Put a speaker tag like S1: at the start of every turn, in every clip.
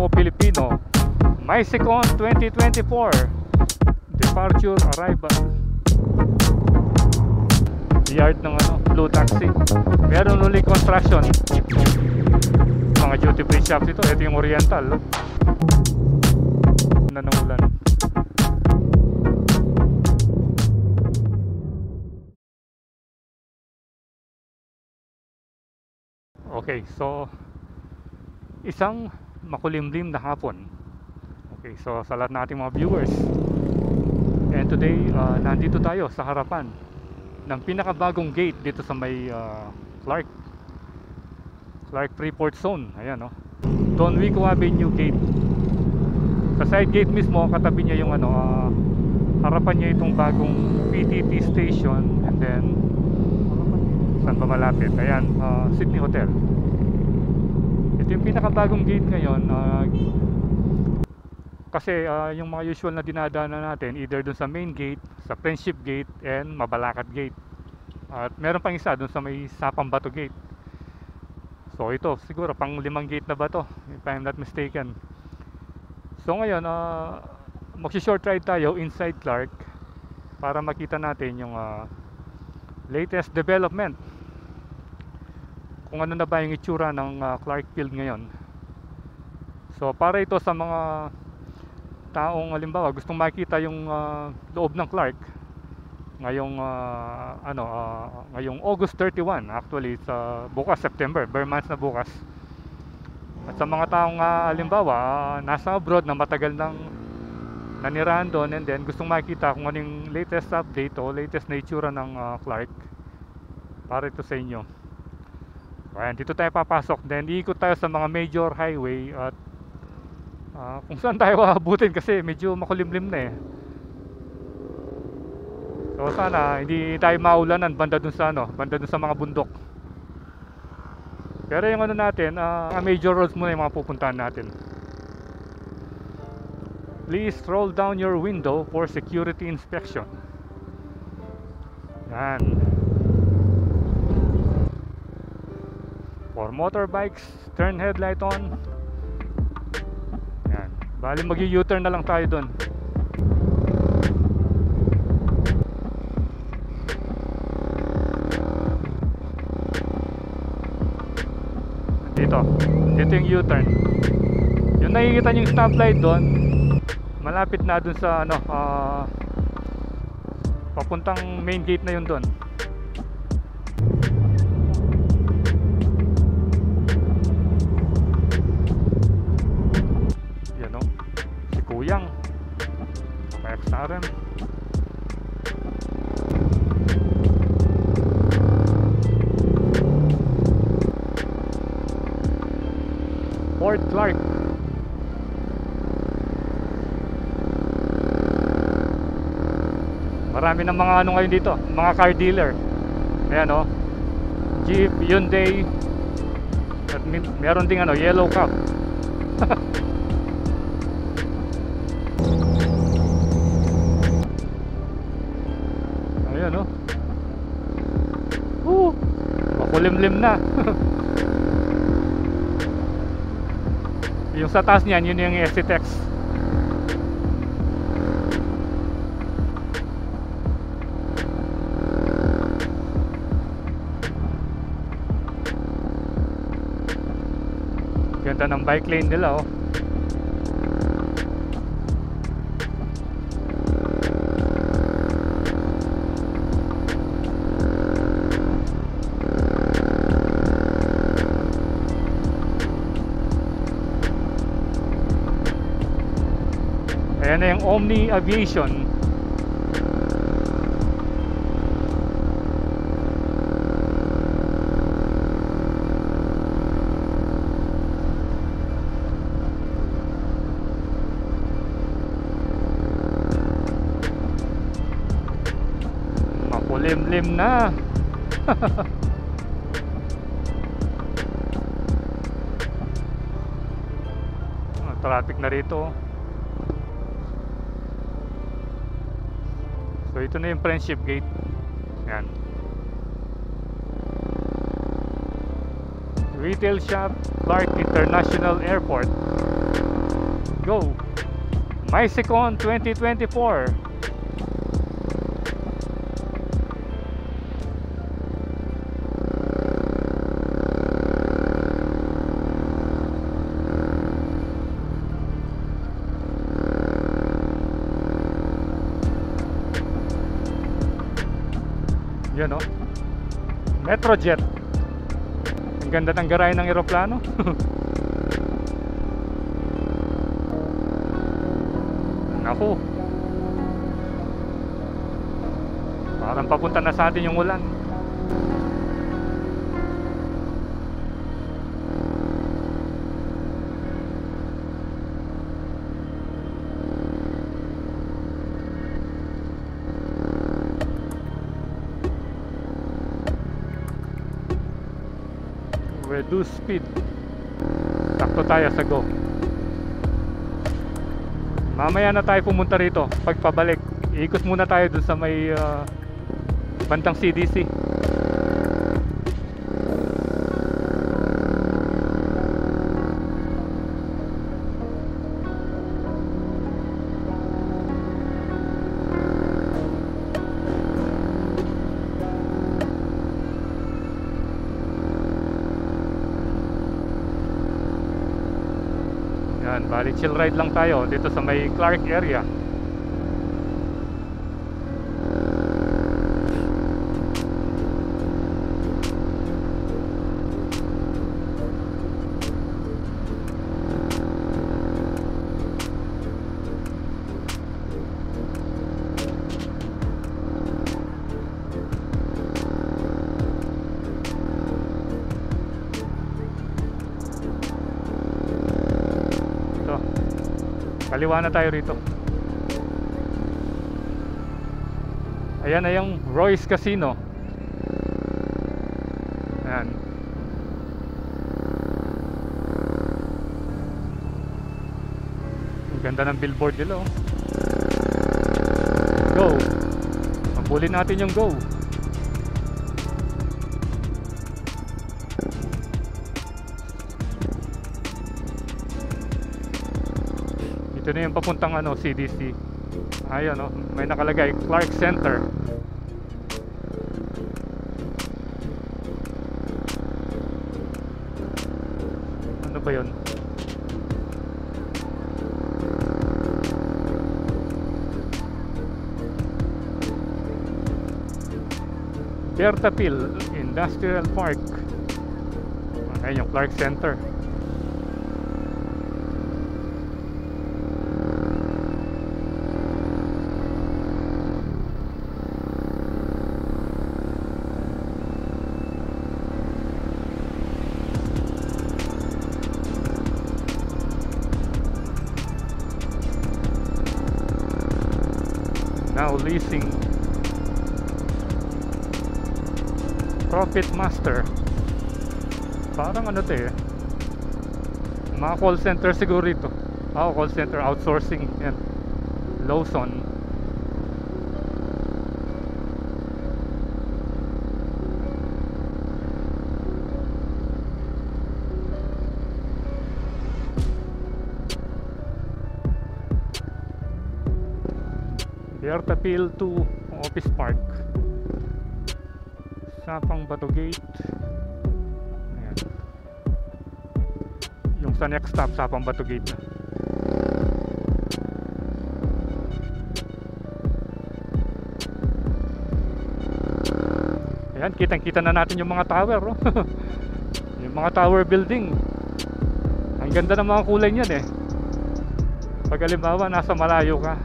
S1: Cebu Filipino, MySecon 2024 departure arrival. Yard ng Blue Taxi. Meron ulit construction. Mga duty free shops ito. Ito yung Oriental. Nanungulan. Okay, so isang makulimlim na hapon. Okay, so sa lahat nating mga viewers, and today nandito tayo sa harapan ng pinakabagong gate dito sa may Clark Freeport Zone. Ayan, Don Wico Avenue gate. Sa side gate mismo, katabi niya yung harapan niya itong bagong PTT station, and then saan ba malapit? Ayan, Sydney Hotel. Ito yung pinakabagong gate ngayon, kasi yung mga usual na dinadaanan natin, either dun sa main gate, sa Friendship Gate, and Mabalacat Gate. At meron pang isa dun sa may Sapang Bato Gate. So ito, siguro pang 5 gate na ba to, if I'm not mistaken. So ngayon, magsi-short ride tayo inside Clark para makita natin yung latest development, kung ano na ba yung itsura ng Clark Field ngayon. So para ito sa mga taong halimbawa gustong makita yung loob ng Clark ngayong ngayong August 31, actually sa bukas September, bare months na bukas. At sa mga taong halimbawa nasa abroad na matagal nang nanirahan doon, and then gustong makita kung anong latest update o latest na itsura ng Clark, para ito sa inyo. Ayan, dito tayo papasok, then iikot tayo sa mga major highway at kung saan tayo aabutin kasi medyo makulimlim na eh. So sana hindi tayo maulanan banda dun sa mga bundok. Pero yung natin, mga major roads muna yung mga pupuntahan natin. Please roll down your window for security inspection. Yan. For motorbikes, turn headlight on. Yan. Bali mag-U-turn na lang tayo doon. Dito yung U-turn. Yung nakikita nyo yung stoplight doon, malapit na doon sa papuntang main gate na yun doon. Yan si Kuyang XRM. Fort Clark. Marami ng mga ngayon dito, mga car dealer. Ayan Jeep, Hyundai, at meron ding Yellow Cab. Ayan makulimlim na. Yung sa taas niyan, yun yung SCTEX. Ganda ng bike lane nila Ayan na yung Omni Aviation. Makulimlim na. Traffic na rito. So ito na yung Friendship Gate. Yan. Retail shop, Clark International Airport. Go! MySecon 2024. Yan, oh. Metrojet. Ang ganda ng garahe ng eroplano. Naku, parang papunta na sa atin yung ulan. Reduce speed. Sakto tayo sa go. Mamaya na tayo pumunta rito. Pagpabalik, iikot muna tayo dun sa may bandang CDC. Yan, bali chill ride lang tayo dito sa may Clark area. Kaliwa na tayo rito. Ayan na yung Royce Casino. Ayan. Ang ganda ng billboard nila, oh. Go. Mabulin natin yung go. Ito na yung papuntang CDC. Ayun, may nakalagay Clark Center. Ano ba yun? Bertapil Industrial Park. Ayun yung Clark Center. Now leasing. Profit Master. Parang ano to eh, mga call center siguro ito. Call center outsourcing. Yan, Lawson. Bertapil to Office Park. Sapang Bato Gate. Ayan. Yung sa next stop, Sapang Bato Gate na. Ayan, kitang-kita na natin yung mga tower, oh. Yung mga tower building. Ang ganda ng mga kulay niyan eh. Pag halimbawa nasa malayo ka,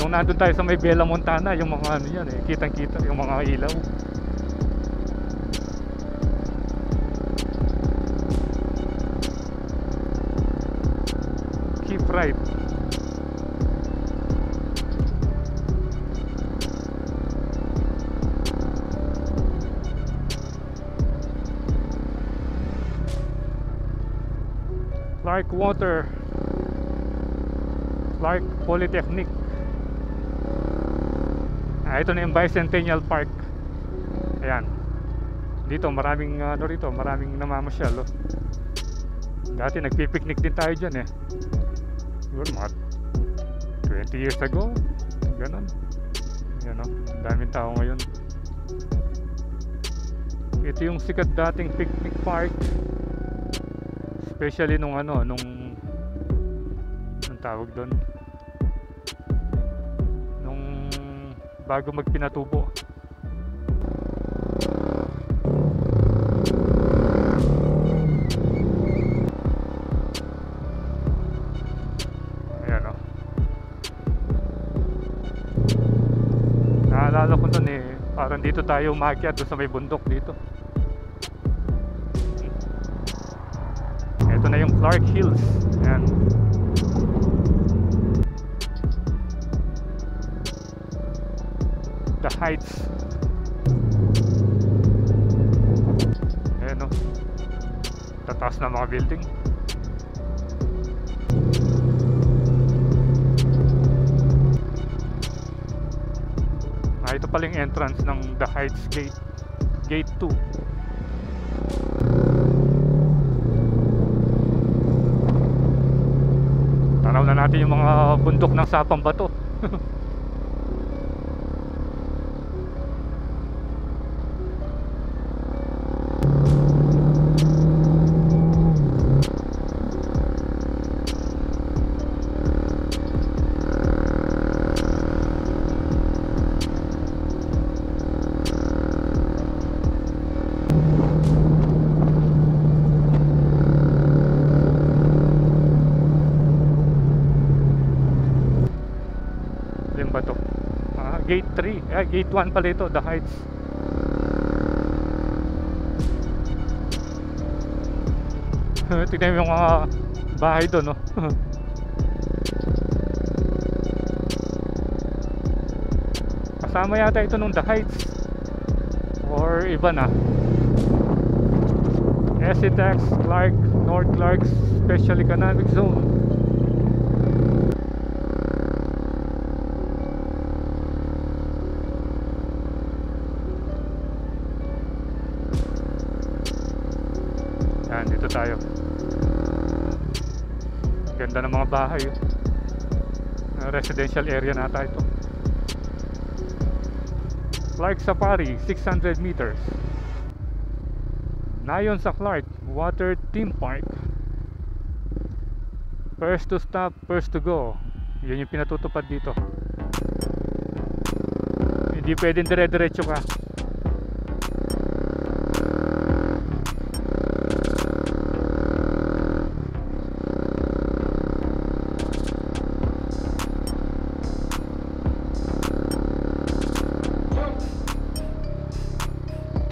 S1: nung nandun tayo sa may Bella Montana, yung mga ano yan eh, kitang-kita yung mga ilaw. Keep right. Clark Water, Clark Polytechnic. Ito na yung Bicentennial Park. Ayan. Dito maraming rito, maraming namamasyal, oh. Dati nagpipiknik din tayo dyan eh. Siguro mga 20 years ago. Ganon. Yan o, daming tao ngayon. Ito yung sikat dating picnic park. Especially nung nung tawag doon, nung bago magpinatubo. Ayan o. Naalala ko doon eh, parang dito tayo umakyat doon sa may bundok dito. Ito na yung Clark Hills. Ayan. The Heights. Ayan o, tataas na mga building. Ito pala yung entrance ng The Heights Gate, Gate 2. Tanaw na natin yung mga bundok ng Sapang Bato. Ba to? Gate 3, Gate 1 pala ito, The Heights. Tignan mo yung mga bahay doon, no? Kasama yata ito nung The Heights or iba na. SETAX Clark, North Clark Special Economic Zone. Dito tayo. Ganda ng mga bahay. Residential area nata ito. Clark Safari, 600 meters. Nayon sa Clark Water Theme Park. First to stop, first to go. Yun yung pinatutupad dito. Hindi pwedeng dire-diretso ka.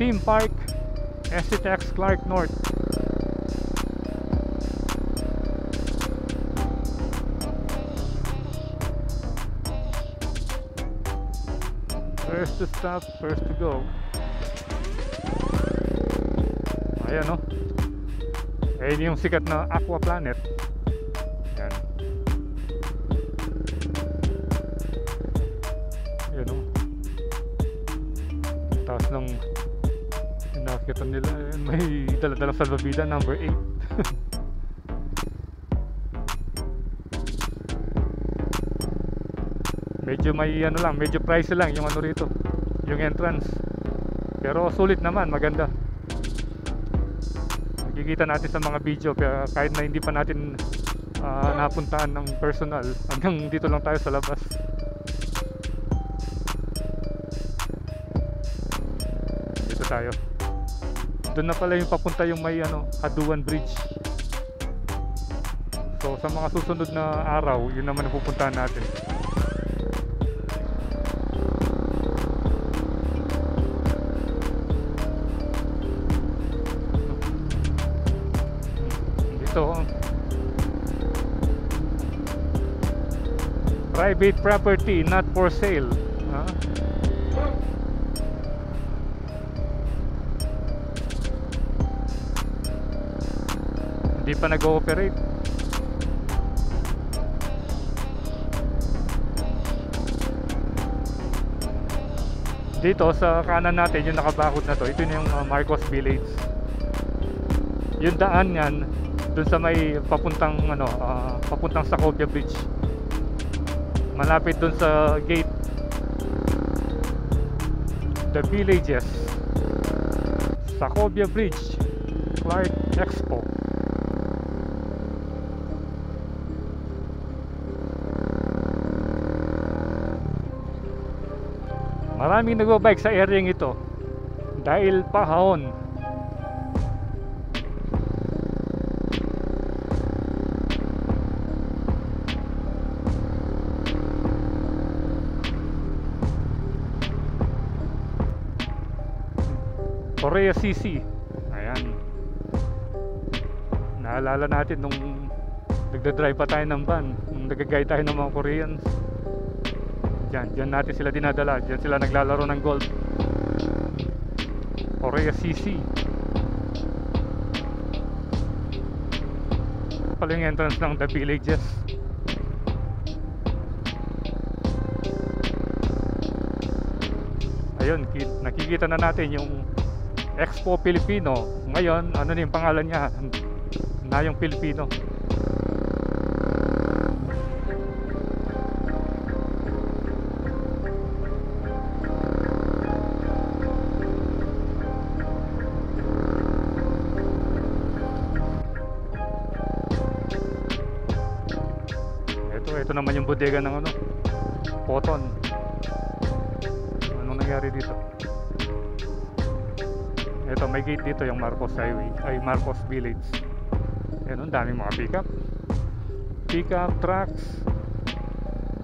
S1: Theme Park, SETAX Clark North. First to stop, first to go. Ayan o. Ayan yung sikat na Aqua Planet. Ayan. Ayan o. Taas ng nakita nila, may dala-dala salvavida number 8. Medyo may lang, medyo pricey lang yung rito, yung entrance. Pero sulit naman, maganda. Makikita natin sa mga video kahit na hindi pa natin napuntahan ng personal. Hanggang dito lang tayo sa labas. Dito tayo. Doon na pala yung papunta yung may Haduan Bridge. So sa mga susunod na araw, yun naman ang pupuntahan natin. Dito private property, not for sale. Hindi pa nag-ooperate. Dito sa kanan natin yung nakabakod na to, ito na yung Marcos Village. Yung daan yan dun sa may papuntang ano, papuntang Sacobia Bridge. Malapit dun sa gate. The Villages, Sacobia Bridge, Clark Expo. Maraming nagbabike sa area ito dahil pahon. Korea CC. Ayan. Naalala natin nung nagdadrive pa tayo ng van, nung nagagay tayo ng mga Koreans. Diyan natin sila dinadala. Diyan sila naglalaro ng golf. Korea CC. Pala yung entrance ng The Villages. Ayun, nakikita na natin yung Expo Filipino. Ngayon, ano na yung pangalan niya? Nayong Filipino. Ito naman yung bodega ng ano, Cotton. Anong nangyari dito? Ito, may gate dito yung Marcos Highway, ay Marcos Village. Ayan, ang daming mga pickup trucks.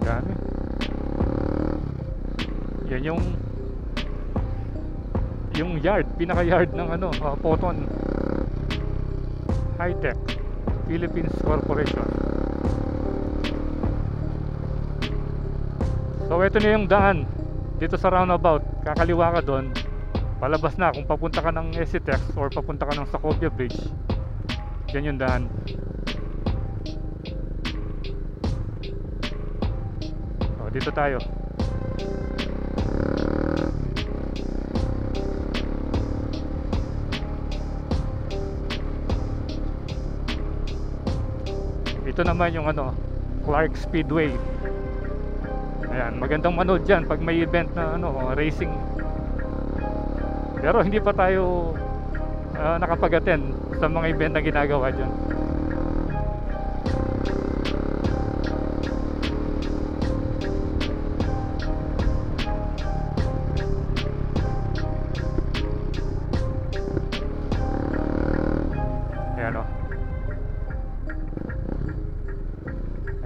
S1: Dami. Yan yung yard, pinaka yard ng ano, Cotton High-Tech Philippines Corporation. So ito na yung daan dito sa roundabout. Kakaliwa ka doon, palabas na kung papunta ka ng SCTEX or papunta ka ng Sacobia Bridge. Yan yung daan. O, dito tayo. Ito naman yung ano, Clark Speedway. Ayan, magandang manood dyan pag may event na ano, racing. Pero hindi pa tayo nakapag-attend sa mga event na ginagawa dyan. Ayan o.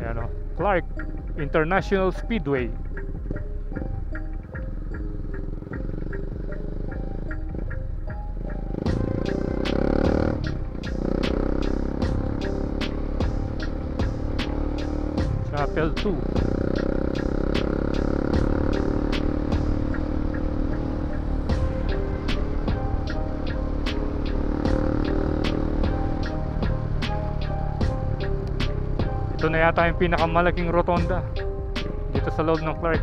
S1: Ayan o, Clark International Speedway. Chapel 2. Ito na yata yung pinakamalaking rotonda dito sa loob ng Clark.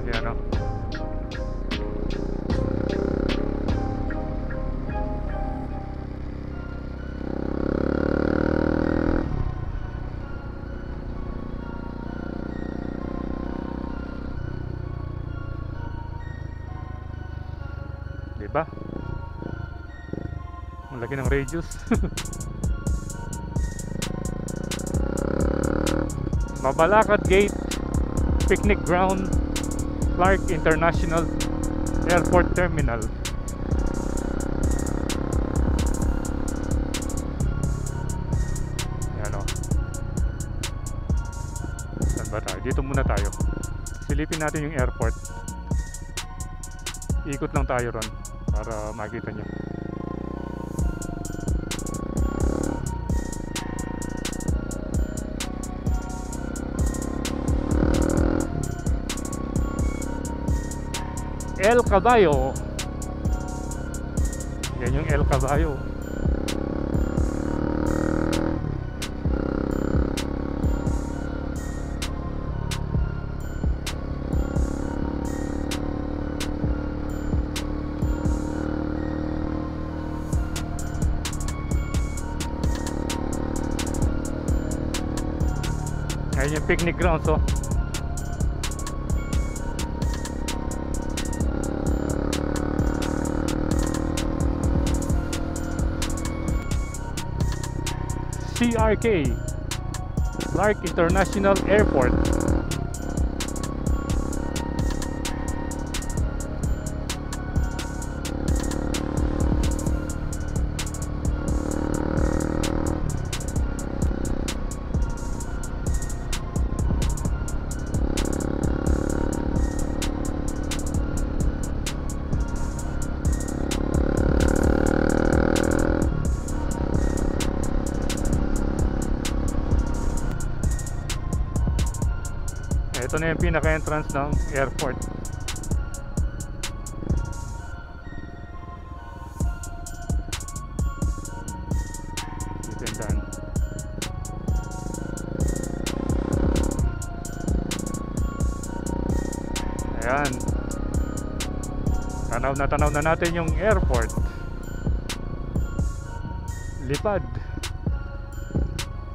S1: Ayan o. Diba? Ang laki ng radius. Mabalacat Gate, Picnic Ground, Clark International Airport Terminal. Yan o. Saan ba tayo? Dito muna tayo. Silipin natin yung airport. Ikot lang tayo ron para makita nyo. El Caballo. Yan yung El Caballo. Ayun yung picnic grounds, oh. CRK, Clark International Airport. Ito na yung pinaka-entrance ng airport. Dito yung daan. Ayan. Tanaw na natin yung airport. Lipad.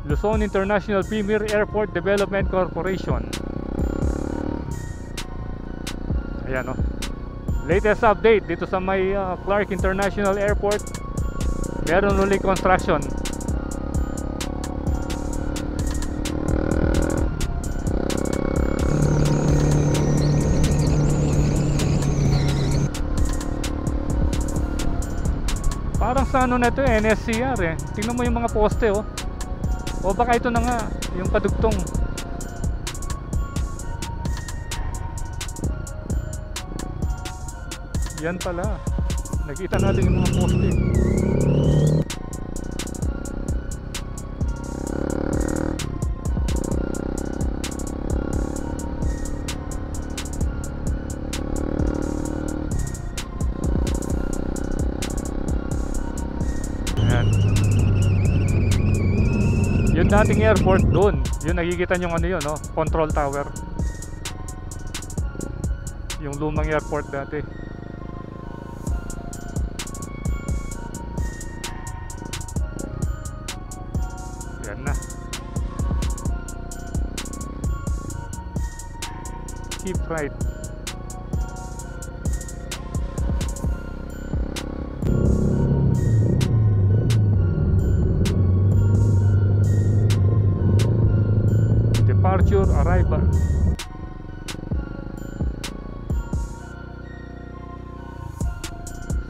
S1: Luzon International Premier Airport Development Corporation. Ayan, oh. Latest update dito sa may Clark International Airport. Meron ulit construction. Parang sa ano na ito, NSCR eh. Tingnan mo yung mga poste, oh. O baka ito na nga yung kadugtong. Yan pala. Nakita natin yung mga poste. Ayan. Yung dating airport doon, yung nakikita nyo ano yun, no? Control tower. Yung lumang airport dati. Yan na. Keep right. Departure, arrival.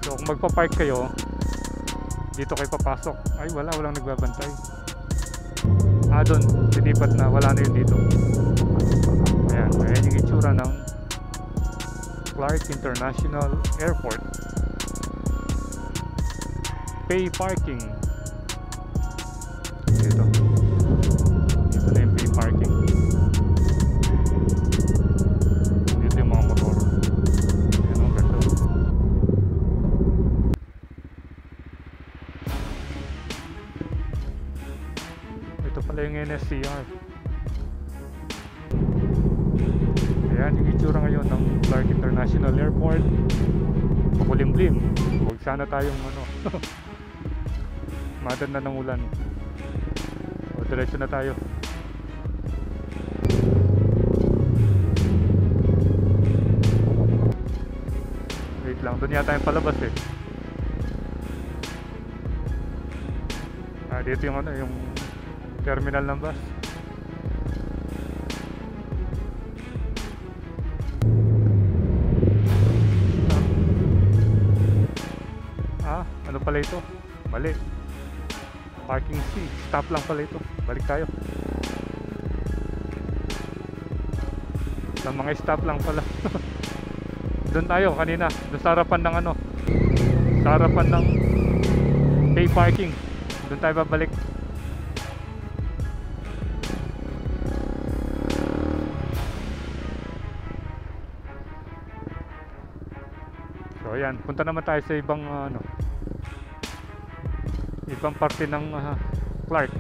S1: So kung magpa-park kayo, dito kayo papasok. Ay walang nagbabantay. Doon, sinipat na, wala na yun dito. Ayan yung itsura ng Clark International Airport. Pay parking. Dito na yung pay parking. Dito yung mga motor. Ayan, ang ganda. Ito pala yung NSCR. Ayan yung itsura ngayon ng Clark International Airport. Makulimlim. Huwag sana tayong madan na ng ulan. O diretso na tayo. Wait lang, doon yata yung palabas eh. Dito yung yung terminal ng bus. Ano pala ito? Mali. Parking C. Stop lang pala ito. Balik tayo. Sa mga stop lang pala. Doon tayo kanina. Doon sa harapan ng sa harapan ng pay parking. Doon tayo babalik. So ayan, punta naman tayo sa ibang ibang parte ng Clark.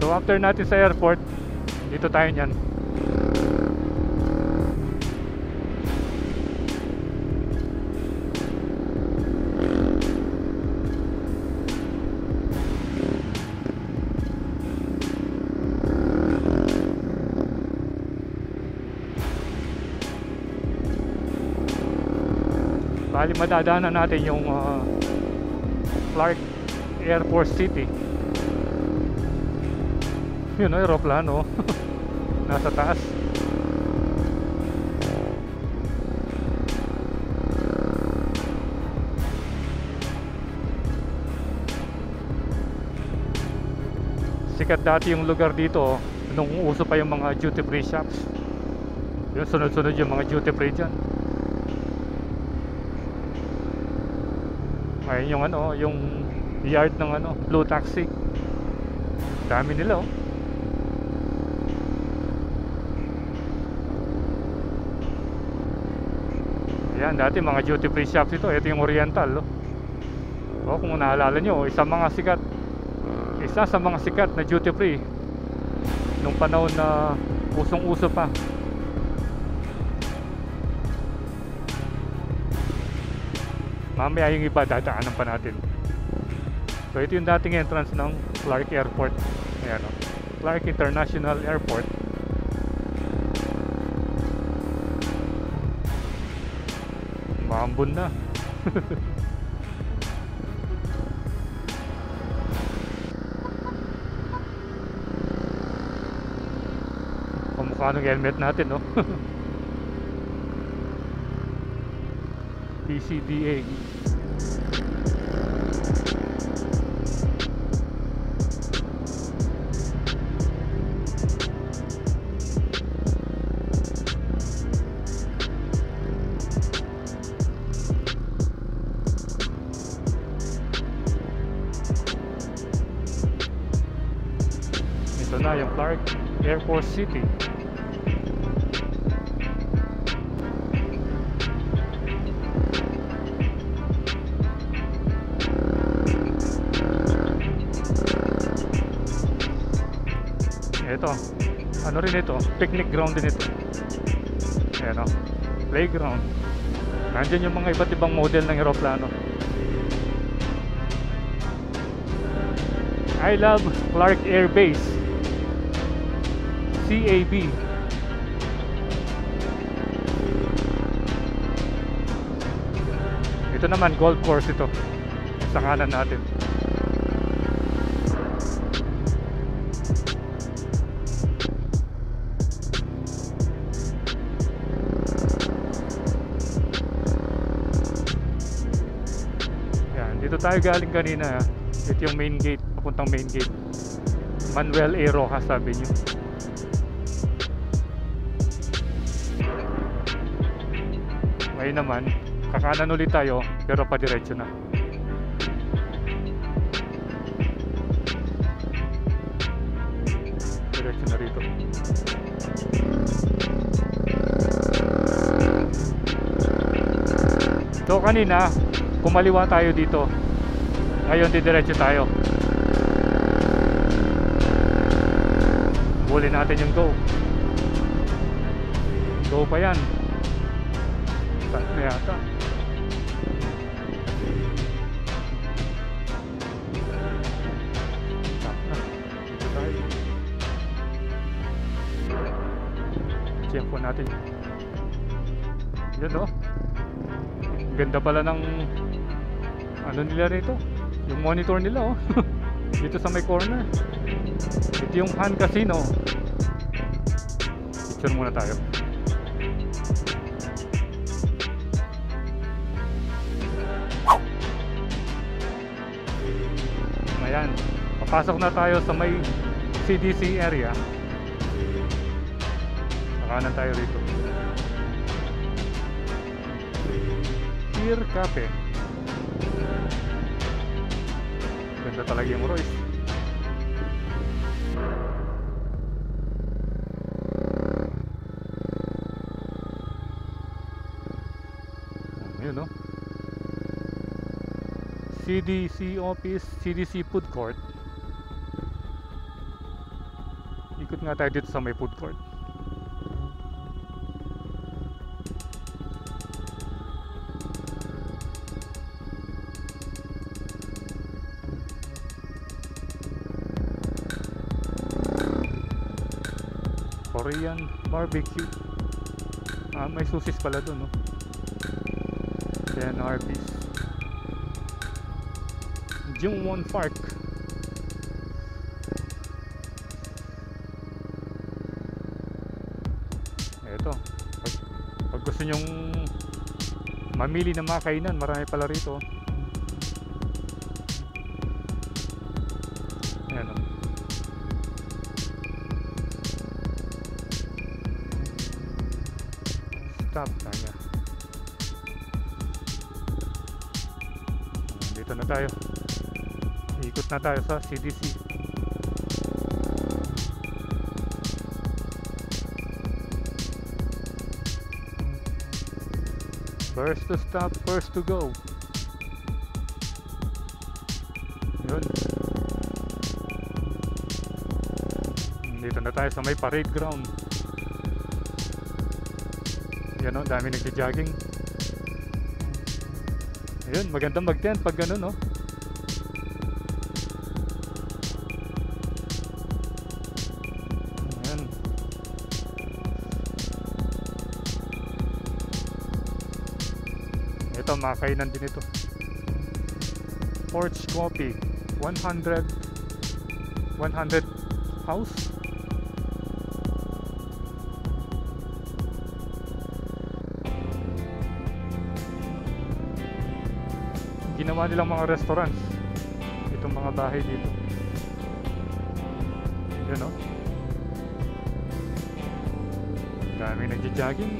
S1: So after natin sa airport, dito tayo niyan. Bali madadaanan natin yung Clark Air Force City. Yun, aeroplano. Nasa taas. Sikat dati yung lugar dito nung uso pa yung mga duty free shops. Yung sunod-sunod yung mga duty free dyan. Ayun yung ano, yung yard ng ano, Blue Taxi. Dami nila oh. Ayan, dati mga duty free shops ito. Ito yung Oriental oh. Oh, kung naalala nyo, isa sa mga sikat na duty free nung panahon na usong-uso pa. Mamaya yung iba dadaanan pa natin. So ito yung dating entrance ng Clark Airport. Ayan o, Clark International Airport. Maambon na. Kamukha ng helmet natin no. PCDA. Ito na yung Clark Air Force City. Ito, ano rin ito, picnic ground din ito. Ayan o, playground. Nandyan yung mga iba't ibang model ng aeroplano. I love Clark Air Base, CAB. Ito naman, golf course ito sa kanan natin. Dito tayo galing kanina. Ito yung main gate, papuntang main gate. Manuel A. Rojas Avenue. Ngayon naman, kakanan ulit tayo pero padiretso na. Diretso na rito. So kanina kumaliwa tayo dito. Ngayon didiretso tayo. Huli natin yung go. Go pa yan. Saan na yata? Stop na. Dito tayo. Check po natin. Yan o. Ganda pala ng ano nila rito, yung monitor nila oh. Dito sa may corner. Ito yung Han Casino. Picture muna tayo. Ayan, papasok na tayo sa may CDC area. Nakanan tayo rito. Pier Cafe. Ganda talaga yung Royce. Yun no, CDC office, CDC food court. Ikot nga tayo dito sa may food court. Korean barbecue. Ah, may susis pala dun, no? then Arby's. Jungwon Park. Eto, pag gusto nyong mamili ng mga kainan, marami pala rito. Ayan o. Stop kanya. Dito na tayo. Ikot na tayo sa CDC. First to stop, first to go. Yun. Dito na tayo sa may parade ground. Yan o, dami nagja-jogging. Ayun, magandang mag-tent pag ganun, no? Ayan. Ito, makakainan din ito. Porch Coffee 100 house. Ginawa nilang mga restaurants itong mga bahay dito. Yun o. Dami nagja-jogging.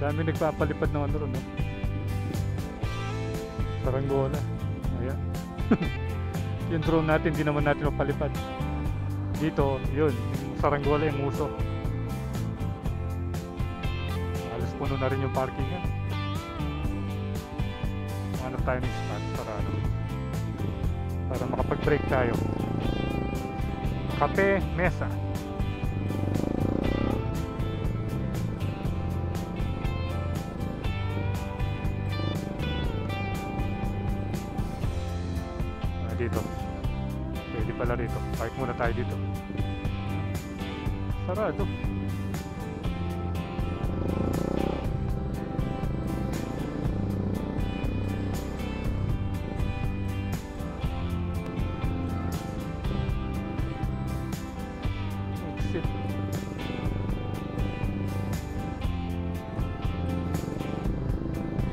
S1: Dami nagpapalipad ng ano ron, no? Saranggola. Ayan. Yung drone natin, di naman natin mapalipad. Dito, yun, yung saranggola yung uso. Alas puno na rin yung parking yan. Hanap tayo ng spot para ano, para makapag-break tayo. Cafe Mesa. Dito. Pwede pala rito. Park muna tayo dito. Sarado. Exit.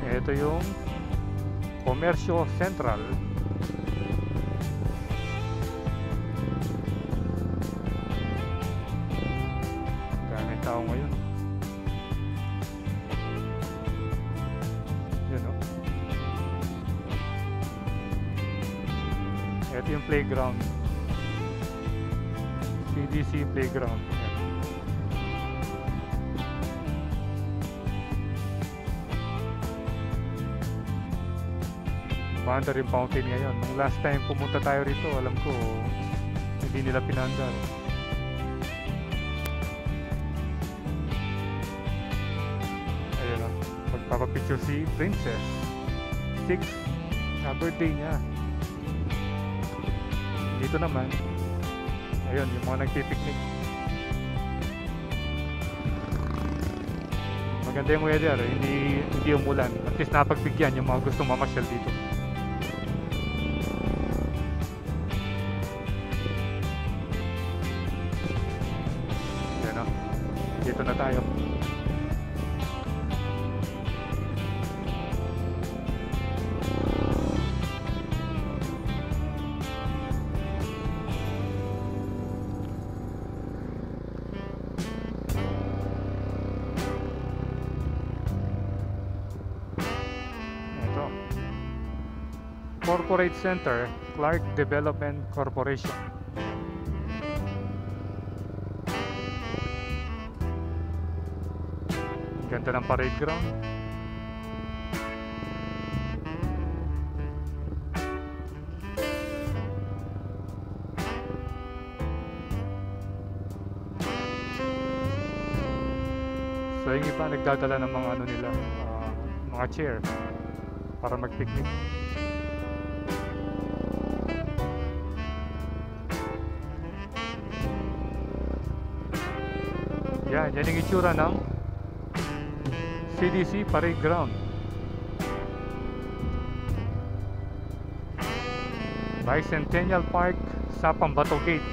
S1: Ito yung Comercio Central. Tao ngayon. Yun o. Ito yung playground. CDC playground. Paanda rin fountain ngayon. Nung last time pumunta tayo rito, alam ko hindi nila pinandar. Magpapapicture si Princess 6 na birthday niya. Dito naman, ayun, yung mga nagpipiknik. Maganda yung weather, hindi umulan. At least napagbigyan yung mga gustong mamasyal dito. Yan o, dito na tayo. Corporate Center, Clark Development Corporation. Ganda ng parade ground. So yung iba nagdadala ng mga ano nila, mga chair. para mag-picnic. Yan yung itsura ng CDC Parade Ground. Bicentennial Park sa Pambato Gate.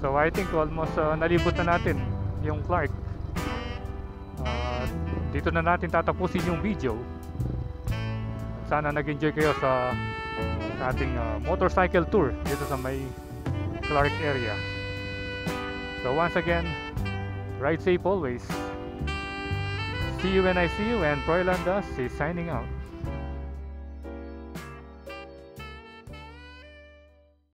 S1: So I think almost nalibot na natin yung Clark. Dito na natin tatapusin yung video. Sana nag-enjoy kayo sa ating motorcycle tour dito sa may Clark area. So once again, ride safe always. See you when I see you, and Proylandas is signing out.